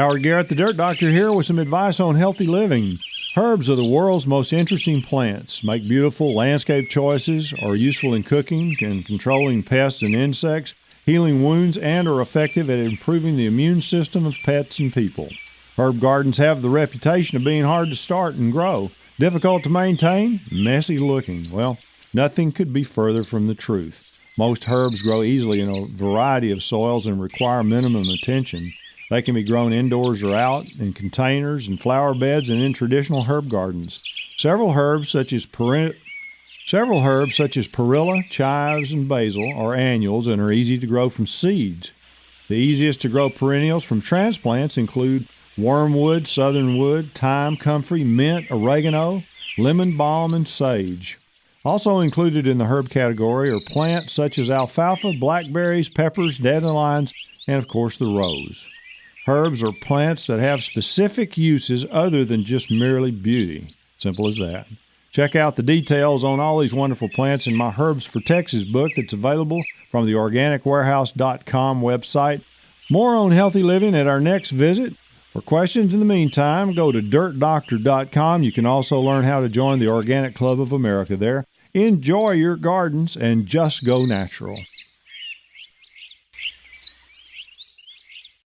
Howard Garrett, the Dirt Doctor, here with some advice on healthy living. Herbs are the world's most interesting plants, make beautiful landscape choices, are useful in cooking and controlling pests and insects, healing wounds, and are effective at improving the immune system of pets and people. Herb gardens have the reputation of being hard to start and grow, difficult to maintain, messy looking. Well, nothing could be further from the truth. Most herbs grow easily in a variety of soils and require minimum attention. They can be grown indoors or out, in containers and flower beds, and in traditional herb gardens. Several herbs such as perilla, chives, and basil are annuals and are easy to grow from seeds. The easiest to grow perennials from transplants include wormwood, southernwood, thyme, comfrey, mint, oregano, lemon balm, and sage. Also included in the herb category are plants such as alfalfa, blackberries, peppers, dandelions, and of course the rose. Herbs are plants that have specific uses other than just merely beauty. Simple as that. Check out the details on all these wonderful plants in my Herbs for Texas book that's available from the organicwarehouse.com website. More on healthy living at our next visit. For questions in the meantime, go to dirtdoctor.com. You can also learn how to join the Organic Club of America there. Enjoy your gardens and just go natural.